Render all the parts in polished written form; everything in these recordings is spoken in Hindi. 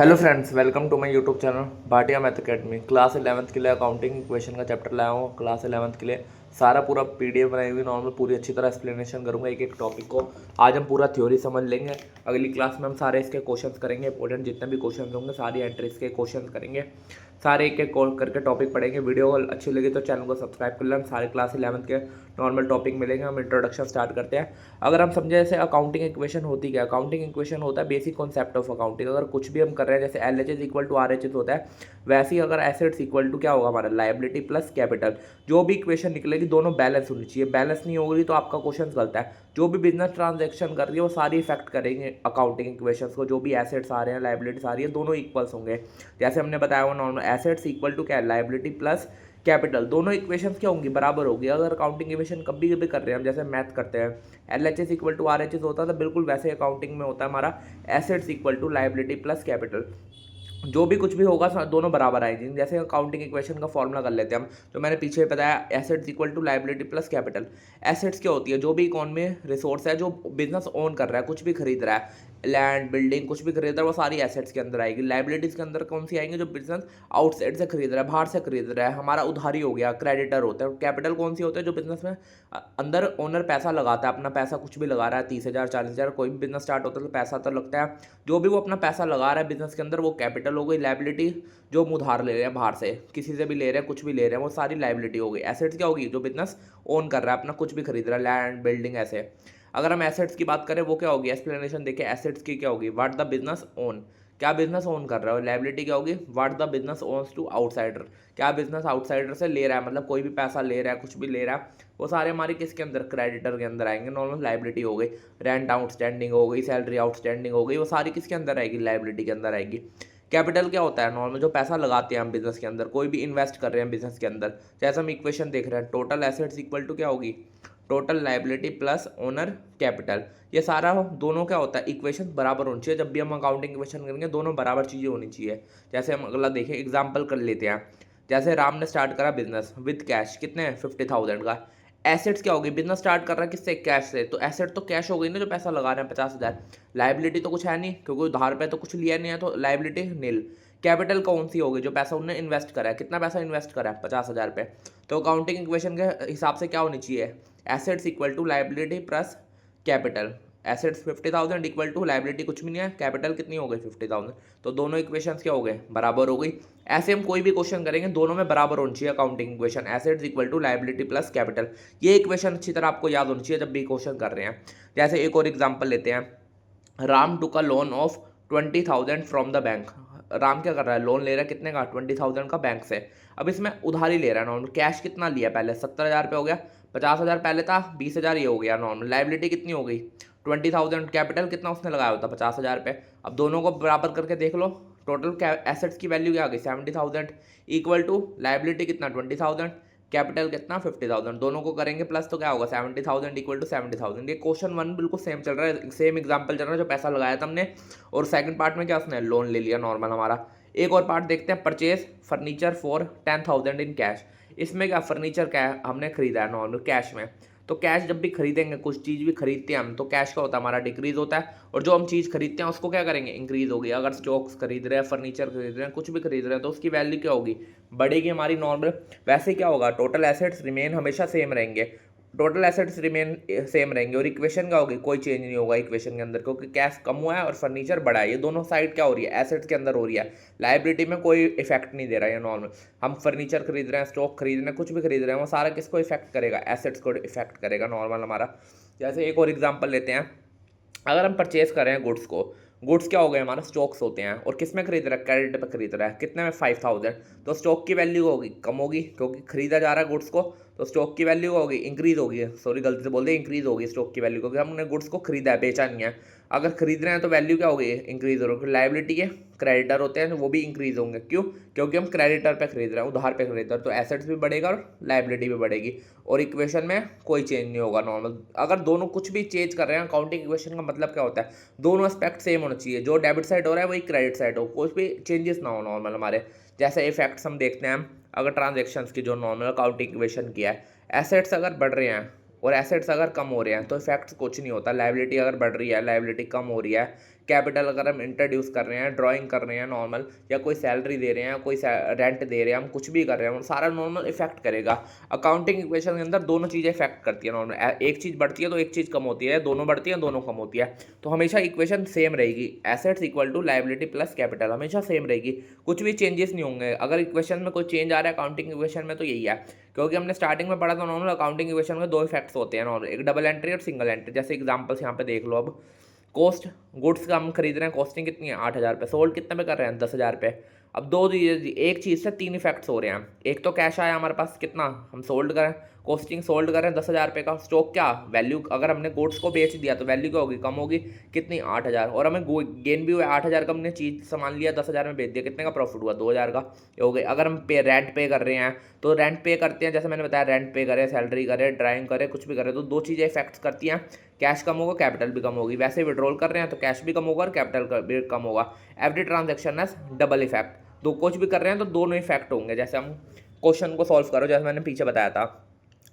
Hello friends, welcome to my YouTube channel Bhatia math academy. Class 11th के लिए अकाउंटिंग इक्वेशन का चैप्टर लाया हूँ। क्लास 11th के लिए सारा पूरा पीडीएफ बनाई हुई नॉर्मल पूरी अच्छी तरह एक्सप्लेनेशन करूँगा एक एक टॉपिक को। आज हम पूरा थ्योरी समझ लेंगे। अगली क्लास में हम सारे इसके क्वेश्चंस करेंगे। इंपॉर्टेंट जितने भी क्वेश्चन होंगे सारी एंट्रीज के क्वेश्चन करेंगे। सारे एक एक कॉल करके टॉपिक पढ़ेंगे। वीडियो अच्छी लगी तो चैनल को सब्सक्राइब कर लें। सारे क्लास 11th के नॉर्मल टॉपिक मिलेंगे। हम इंट्रोडक्शन स्टार्ट करते हैं। अगर हम समझे जैसे अकाउंटिंग इक्वेशन होती क्या, अकाउंटिंग इक्वेशन होता है बेसिक कॉन्सेप्ट ऑफ अकाउंटिंग। अगर कुछ भी हम कर रहे हैं जैसे L H S equal to R H S होता है, वैसे ही अगर एसेट्स इक्वल टू क्या होगा हमारा लायबिलिटी प्लस कैपिटल। जो भी इक्वेशन निकलेगी दोनों बैलेंस होनी चाहिए। बैलेंस नहीं होगी तो आपका क्वेश्चन गलत है। जो भी बिजनेस ट्रांजेक्शन कर रही है वो सारी इफेक्ट करेंगे अकाउंटिंग इक्वेशन को। जो भी एसेट्स आ रहे हैं लायबिलिटीज आ रही है दोनों इक्वल्स होंगे। जैसे हमने बताया वो नॉर्मल एसेट्स इक्वल टू क्या है लायबिलिटी प्लस कैपिटल। दोनों इक्वेशंस क्या होंगी बराबर होगी। अगर अकाउंटिंग इक्वेशन कभी कभी कर रहे हैं हम जैसे मैथ करते हैं L H S equal to R H S होता है तो बिल्कुल वैसे अकाउंटिंग में होता है हमारा assets equal to liability plus capital. जो भी कुछ भी होगा दोनों बराबर आएंगे। जैसे अकाउंटिंग इक्वेशन का फॉर्मूला कर लेते हैं हम, जो मैंने पीछे बताया assets equal to liability plus capital. Assets क्या होती है, जो भी इकोनॉमी रिसोर्स है, जो बिजनेस ओन कर रहा है, कुछ भी खरीद रहा है, लैंड बिल्डिंग कुछ भी खरीद रहा है, वो सारी एसेट्स के अंदर आएगी। लायबिलिटीज के अंदर कौन सी आएंगी, जो बिजनेस आउटसाइड से खरीद रहा है, बाहर से खरीद रहा है, हमारा उधारी हो गया, क्रेडिटर होता है। कैपिटल कौन सी होता है, जो बिजनेस में अंदर ओनर पैसा लगाता है, अपना पैसा कुछ भी लगा रहा है, 30,000 40,000 कोई भी बिजनेस स्टार्ट होता है तो पैसा तो लगता है। जो भी वो अपना पैसा लगा रहा है बिजनेस के अंदर वो कैपिटल हो गई। लायबिलिटी जो हम उधार ले रहे हैं बाहर से, किसी से भी ले रहे हैं, कुछ भी ले रहे हैं, वो सारी लायबिलिटी हो गई। एसेट्स क्या होगी, जो बिजनेस ओन कर रहा है, अपना कुछ भी खरीद रहा है, लैंड बिल्डिंग ऐसे। अगर हम एसेट्स की बात करें वो क्या होगी, एक्सप्लेनेशन देखिए एसेट्स की क्या होगी, व्हाट द बिजनेस ओन, क्या बिजनेस ओन कर रहा है। लायबिलिटी क्या होगी, what the business owns to outsider, क्या बिजनेस आउटसाइडर से ले रहा है, मतलब कोई भी पैसा ले रहा है, कुछ भी ले रहा है, वो सारे हमारे किसके अंदर, क्रेडिटर के अंदर आएंगे। नॉर्मल लायबिलिटी हो गई। रेंट आउटस्टैंडिंग हो गई, सैलरी आउटस्टैंडिंग हो गई, वो सारी किसके अंदर आएगी, लायबिलिटी के अंदर आएगी। कैपिटल क्या होता है, नॉर्मल जो पैसा लगाते हैं हम बिजनेस के अंदर, कोई भी इन्वेस्ट कर रहे हैं बिजनेस के अंदर। जैसे हम इक्वेशन देख रहे हैं, टोटल एसेट्स इक्वल टू क्या होगी, total liability plus owner capital. ये सारा दोनों क्या होता है, इक्वेशन बराबर होनी चाहिए। जब भी हम अकाउंटिंग इक्वेशन करेंगे दोनों बराबर चीज़ें होनी चाहिए। जैसे हम अगला देखें, एग्जाम्पल कर लेते हैं। जैसे राम ने स्टार्ट करा बिजनेस विद कैश, कितने 50,000 का। एसेट्स क्या होगी, बिजनेस स्टार्ट कर रहा है किससे, कैश से, तो एसेट तो कैश हो गई ना, जो पैसा लगा रहे हैं 50,000। लायबिलिटी तो कुछ है नहीं क्योंकि उधार पे तो कुछ लिया नहीं है, तो लायबिलिटी नील। कैपिटल कौन सी होगी, जो पैसा उन्होंने इन्वेस्ट करा है, कितना पैसा इन्वेस्ट करा है 50,000 पे। तो अकाउंटिंग इक्वेशन के हिसाब से क्या होनी चाहिए, assets equal to liability plus capital. Assets 50,000 equal to liability कुछ भी नहीं है, कैपिटल कितनी हो गई 50,000। तो दोनों इक्वेशंस क्या हो गए, बराबर हो गई। ऐसे हम कोई भी क्वेश्चन करेंगे दोनों में बराबर होनी चाहिए accounting equation, assets equal to liability plus capital. ये इक्वेशन अच्छी तरह आपको याद होनी चाहिए जब भी क्वेश्चन कर रहे हैं। जैसे एक और एग्जाम्पल लेते हैं, Ram took a loan of 20,000 from the bank. Ram क्या कर रहा है, लोन ले रहा है, कितने का, 20,000 का बैंक से। अब इसमें उधारी ले रहा है नॉर्मल। कैश कितना लिया पहले, 70,000 पे हो गया, 50,000 पहले था, 20,000 ये हो गया नॉर्मल। लायबिलिटी कितनी हो गई 20,000, कैपिटल कितना उसने लगाया होता 50,000 पे। अब दोनों को बराबर करके देख लो, टोटल एसेट्स की वैल्यू क्या आ गई 70,000 इक्वल टू लायबिलिटी कितना 20,000, कैपिटल कितना 50,000। दोनों को करेंगे प्लस तो क्या होगा 70,000 इक्वल टू 70,000। ये क्वेश्चन वन बिल्कुल सेम चल रहा है, सेम एग्जांपल चल रहा है, जो पैसा लगाया था हमने। और सेकंड पार्ट में क्या उसने लोन ले लिया नॉर्मल हमारा। एक और पार्ट देखते हैं, purchase furniture for 10,000 in cash. इसमें क्या फर्नीचर क्या हमने खरीदा है नॉर्मल कैश में। तो कैश जब भी खरीदेंगे, कुछ चीज़ भी खरीदते हैं हम, तो कैश का होता है हमारा डिक्रीज होता है, और जो हम चीज़ खरीदते हैं उसको क्या करेंगे, इंक्रीज होगी। अगर स्टॉक्स खरीद रहे हैं, फर्नीचर खरीद रहे हैं, कुछ भी खरीद रहे हैं, तो उसकी वैल्यू क्या होगी, बढ़ेगी हमारी नॉर्मल। वैसे क्या होगा, टोटल एसेट्स रिमेन हमेशा सेम रहेंगे, टोटल एसेट्स रिमेन सेम रहेंगे। और इक्वेशन क्या होगी, कोई चेंज नहीं होगा इक्वेशन के अंदर, क्योंकि कैश कम हुआ है और फर्नीचर बढ़ा है। ये दोनों साइड क्या हो रही है, एसेट्स के अंदर हो रही है। लायबिलिटी में कोई इफेक्ट नहीं दे रहा है नॉर्मल। हम फर्नीचर खरीद रहे हैं, स्टॉक खरीद रहे हैं, कुछ भी खरीद रहे हैं, वो सारा किसको इफेक्ट करेगा, एसेट्स को इफेक्ट करेगा नॉर्मल हमारा। जैसे एक और एग्जांपल लेते हैं, अगर हम परचेज कर रहे हैं गुड्स को, गुड्स क्या हो गए हमारा, स्टॉक्स होते हैं, और किस में खरीद रहा है, क्रेडिट पे खरीद रहा है, कितने में 5,000। तो स्टॉक की वैल्यू होगी कम होगी, क्योंकि खरीदा जा रहा है गुड्स को, तो स्टॉक की वैल्यू होगी इंक्रीज होगी, सॉरी गलती से बोल दे, इंक्रीज होगी स्टॉक की वैल्यू, क्योंकि हमने गुड्स को खरीदा है, बेचा नहीं है। अगर खरीद रहे हैं तो वैल्यू क्या होगी, इंक्रीज हो रही है। लायबिलिटी के क्रेडिटर होते हैं वो भी इंक्रीज होंगे, क्यों, क्योंकि हम क्रेडिटर पे खरीद रहे हैं, उधार पे खरीद रहे हैं, तो एसेट्स भी बढ़ेगा और लायबिलिटी भी बढ़ेगी। और इक्वेशन में कोई चेंज नहीं होगा नॉर्मल। अगर दोनों कुछ भी चेंज कर रहे हैं, अकाउंटिंग इक्वेशन का मतलब क्या होता है, दोनों एस्पेक्ट सेम होना चाहिए। जो डेबिट साइड हो रहा है वही क्रेडिट साइड हो, कुछ भी चेंजेस ना हो नॉर्मल हमारे। जैसे इफेक्ट्स हम देखते हैं, हम अगर ट्रांजेक्शन्स की जो नॉर्मल अकाउंटिंग इक्वेशन किया है, एसेट्स अगर बढ़ रहे हैं और एसेट्स अगर कम हो रहे हैं तो इफेक्ट्स कुछ नहीं होता। लायबिलिटी अगर बढ़ रही है, लायबिलिटी कम हो रही है, कैपिटल अगर हम इंट्रोड्यूस कर रहे हैं, ड्राइंग कर रहे हैं नॉर्मल, या कोई सैलरी दे रहे हैं, कोई रेंट दे रहे हैं, हम कुछ भी कर रहे हैं, वो सारा नॉर्मल इफेक्ट करेगा। अकाउंटिंग इक्वेशन के अंदर दोनों चीज़ें इफेक्ट करती है नॉर्मल, एक चीज़ बढ़ती है तो एक चीज़ कम होती है, दोनों बढ़ती है दोनों कम होती है। तो हमेशा इक्वेशन सेम रहेगी, assets equal to liability plus capital हमेशा सेम रहेगी, कुछ भी चेंजेस नहीं होंगे। अगर इक्वेशन में कोई चेंज आ रहा है अकाउंटिंग इक्वेशन में तो यही है, क्योंकि हमने स्टार्टिंग में पढ़ा था नॉर्मल अकाउंटिंग इक्वेशन में दो इफेक्ट्स होते हैं नॉर्मल, एक डबल एंट्री और सिंगल एंट्री। जैसे एग्जांपल्स यहाँ पे देख लो, अब कॉस्ट गुड्स का हम खरीद रहे हैं, कॉस्टिंग कितनी है 8,000 पे, सोल्ड कितने पे कर रहे हैं 10,000 पे। अब एक चीज़ से तीन इफेक्ट्स हो रहे हैं, एक तो कैश आया हमारे पास कितना, हम सोल्ड करें, कॉस्टिंग सोल्ड करें 10,000 पे का, स्टॉक क्या वैल्यू, अगर हमने गुड्स को बेच दिया तो वैल्यू क्या होगी, कम होगी, कितनी 8,000, और हमें गेन भी हुआ 8,000 का, हमने चीज़ सामान लिया 10,000 में बेच दिया, कितने का प्रॉफिट हुआ 2,000 का, ये हो गई। अगर हम रेंट पे कर रहे हैं तो रेंट पे करते हैं, जैसे मैंने बताया रेंट पे करें, सैलरी करें, ड्राइंग करें, कुछ भी करें, तो दो चीज़ें इफेक्ट्स करती हैं, कैश कम होगा कैपिटल भी कम होगी। वैसे विड्रॉल कर रहे हैं तो कैश भी कम होगा और कैपिटल भी कम होगा। एवरी ट्रांजेक्शन है डबल इफेक्ट, दो कुछ भी कर रहे हैं तो दोनों इफेक्ट होंगे। जैसे हम क्वेश्चन को सॉल्व करो, जैसे मैंने पीछे बताया था,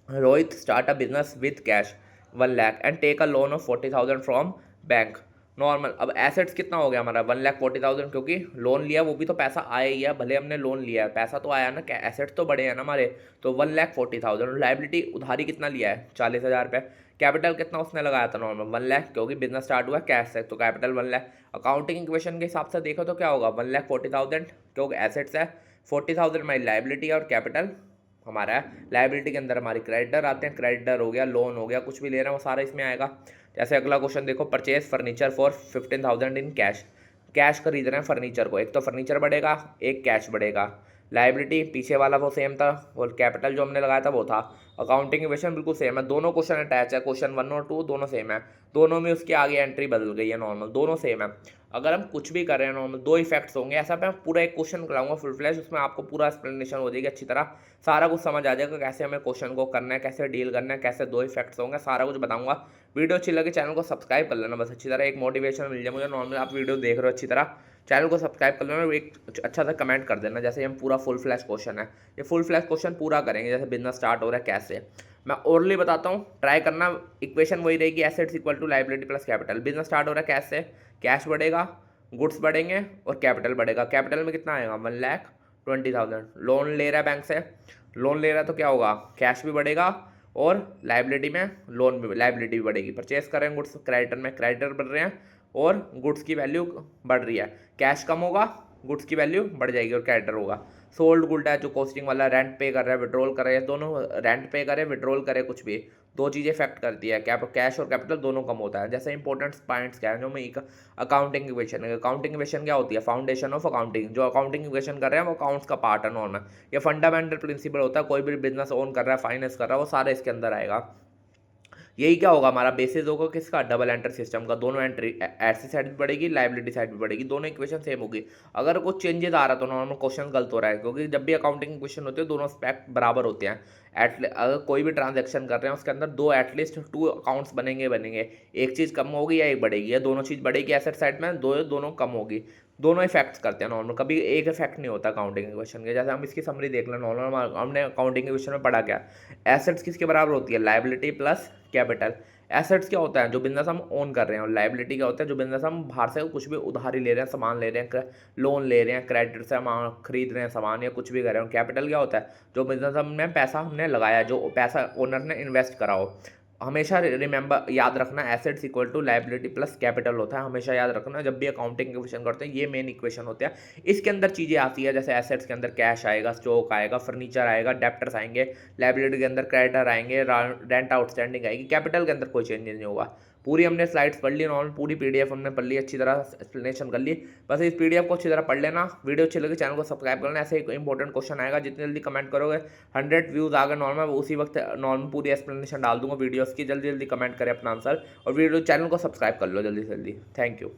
Rohit start a business with cash 1 lakh and take a loan of 40,000 from bank normal. अब एसेट्स कितना हो गया हमारा 1,40,000, क्योंकि लोन लिया वो भी तो पैसा आया ही है, भले हमने लोन लिया है पैसा तो आया ना, एसेट्स तो बड़े हैं ना हमारे, तो 1,40,000। लाइबिलिटी उधारी कितना लिया है 40,000 रुपये। कैपिटल कितना उसने लगाया था नॉर्मल 1 लाख, क्योंकि बिजनेस स्टार्ट हुआ कैश से, तो कैपिटल 1 लाख। अकाउंटिंग इक्वेशन के हिसाब से देखो तो क्या होगा 1,40,000, क्योंकि एसेट्स है, 40,000 हमारी लाइबिलिटी और कैपिटल हमारा है। लाइबिलिटी के अंदर हमारी क्रेडिटर आते हैं, क्रेडिटर हो गया, लोन हो गया, कुछ भी ले रहे हैं वो सारा इसमें आएगा। जैसे अगला क्वेश्चन देखो, purchase furniture for 15,000 in cash, cash खरीद रहे हैं फर्नीचर को, एक तो फर्नीचर बढ़ेगा एक कैश बढ़ेगा। लाइबिलिटी पीछे वाला वो सेम था, और कैपिटल जो हमने लगाया था वो था। अकाउंटिंग इक्वेशन बिल्कुल सेम है, दोनों क्वेश्चन अटैच है, क्वेश्चन 1 और 2 दोनों सेम है, दोनों में उसके आगे एंट्री बदल गई है नॉर्मल, दोनों सेम है। अगर हम कुछ भी कर रहे हैं नॉर्मल, दो इफेक्ट्स होंगे, ऐसा मैं पूरा एक क्वेश्चन कराऊंगा फुल फ्लैश, उसमें आपको पूरा एक्सप्लेनेशन हो जाएगी अच्छी तरह, सारा कुछ समझ आ जाएगा कैसे हमें क्वेश्चन को करना है, कैसे डील करना है, कैसे दो इफेक्ट्स होंगे, सारा कुछ बताऊंगा। वीडियो अच्छी लगे चैनल को सब्सक्राइब कर लेना बस, अच्छी तरह एक मोटिवेशन मिल जाए मुझे नॉर्मल, आप वीडियो देख रहे हो अच्छी तरह, चैनल को सब्सक्राइब कर लेना, एक अच्छा सा कमेंट कर देना। जैसे हम पूरा फुल फ्लैश क्वेश्चन है, ये फुल फ्लैश क्वेश्चन पूरा करेंगे, जैसे बिजनेस स्टार्ट हो रहा है कैसे, मैं ओरली बताता हूँ, ट्राई करना। इक्वेशन वही रहेगी, assets equal to liability plus capital. Business start हो रहा है कैश से, कैश बढ़ेगा, गुड्स बढ़ेंगे और कैपिटल बढ़ेगा। कैपिटल में कितना आएगा 1,20,000। लोन ले रहा है बैंक से, लोन ले रहा है तो क्या होगा, कैश भी बढ़ेगा और लायबिलिटी में लोन भी, लायबिलिटी भी बढ़ेगी। परचेस कर रहे हैं गुड्स, क्रेडिटर में क्रेडिटर बढ़ रहे हैं और गुड्स की वैल्यू बढ़ रही है, कैश कम होगा, गुड्स की वैल्यू बढ़ जाएगी और क्रेडिटर होगा। सोल्ड गुड है जो कॉस्टिंग वाला, रेंट पे कर रहा है, विड्रॉल कर रहे हैं, दोनों रेंट पे करे विड्रॉल करे, कुछ भी दो चीज़ें इफेक्ट करती है, कैश और कैपिटल दोनों कम होता है। जैसे इंपॉर्टेंट पॉइंट्स क्या है जो मैं अकाउंटिंग इक्वेशन है, अकाउंटिंग इक्वेशन क्या होती है, फाउंडेशन ऑफ अकाउंटिंग। जो अकाउंटिंग इक्वेशन कर रहे हैं वो अकाउंट्स का पार्ट है नॉर्मल, ये फंडामेंटल प्रिंसिपल होता है, कोई भी बिजनेस ओन कर रहा है, फाइनेंस कर रहा है, वो सारा इसके अंदर आएगा। यही क्या होगा हमारा बेसिस होगा किसका, डबल एंटर सिस्टम का, दोनों एंट्री एसेट साइड भी बढ़ेगी, लायबिलिटी साइड भी बढ़ेगी, दोनों इक्वेशन सेम होगी। अगर कुछ चेंजेस आ रहा है तो नॉर्मल क्वेश्चन गलत हो रहा है, क्योंकि जब भी अकाउंटिंग क्वेश्चन होते हैं दोनों एस्पेक्ट बराबर होते हैं। अगर कोई भी ट्रांजेक्शन कर रहे हैं उसके अंदर दो एटलीस्ट 2 अकाउंट्स बनेंगे, एक चीज़ कम होगी या एक बढ़ेगी, या दोनों चीज़ बढ़ेगी एसेट साइड में, दोनों कम होगी, दोनों इफेक्ट्स करते हैं नॉर्मल, कभी एक इफेक्ट नहीं होता अकाउंटिंग इक्वेशन के। जैसे हम इसकी समरी देख लें नॉर्मल, हमने अकाउंटिंग इक्वेशन में पढ़ा क्या, एसेट्स किसके बराबर होती है, लायबिलिटी प्लस कैपिटल। एसेट्स क्या होता है, जो बिजनेस हम ओन कर रहे हैं, और लायबिलिटी क्या होता है, जो बिजनेस हम बाहर से कुछ भी उधारी ले रहे हैं, सामान ले रहे हैं, लोन ले रहे हैं, क्रेडिट से हम खरीद रहे हैं सामान या कुछ भी कर रहे हैं। कैपिटल क्या होता है, जो बिजनेस हमने पैसा हमने लगाया, जो पैसा ओनर ने इन्वेस्ट करा हो। हमेशा रिमेंबर याद रखना, assets equal to liability plus capital होता है, हमेशा याद रखना जब भी अकाउंटिंग इक्वेशन करते हैं, ये मेन इक्वेशन होते हैं। इसके अंदर चीज़ें आती है, जैसे एसेट्स के अंदर कैश आएगा, स्टॉक आएगा, फर्नीचर आएगा, डेप्टर्स आएंगे, लायबिलिटी के अंदर क्रेडिटर आएंगे, रेंट आउटस्टैंडिंग आएगी, कैपिटल के अंदर कोई चेंजेस नहीं होगा। पूरी हमने स्लाइड्स पढ़ ली नॉर्मल, पूरी पीडीएफ हमने पढ़ ली, अच्छी तरह एक्सप्लेनेशन कर ली। बस इस पीडीएफ को अच्छी तरह पढ़ लेना, वीडियो अच्छी लगी चैनल को सब्सक्राइब करना, ऐसे एक इंपॉर्टेंट क्वेश्चन आएगा, जितनी जल्दी कमेंट करोगे 100 व्यूज़ आ गए नॉर्मल, उसी वक्त नॉर्मल पूरी एक्सप्लेनेशन डाल दूंगा वीडियोज़ की, जल्दी जल्दी कमेंट करें अपना आंसर, और वीडियो चैनल को सब्सक्राइब कर लो जल्दी से जल्दी। Thank you.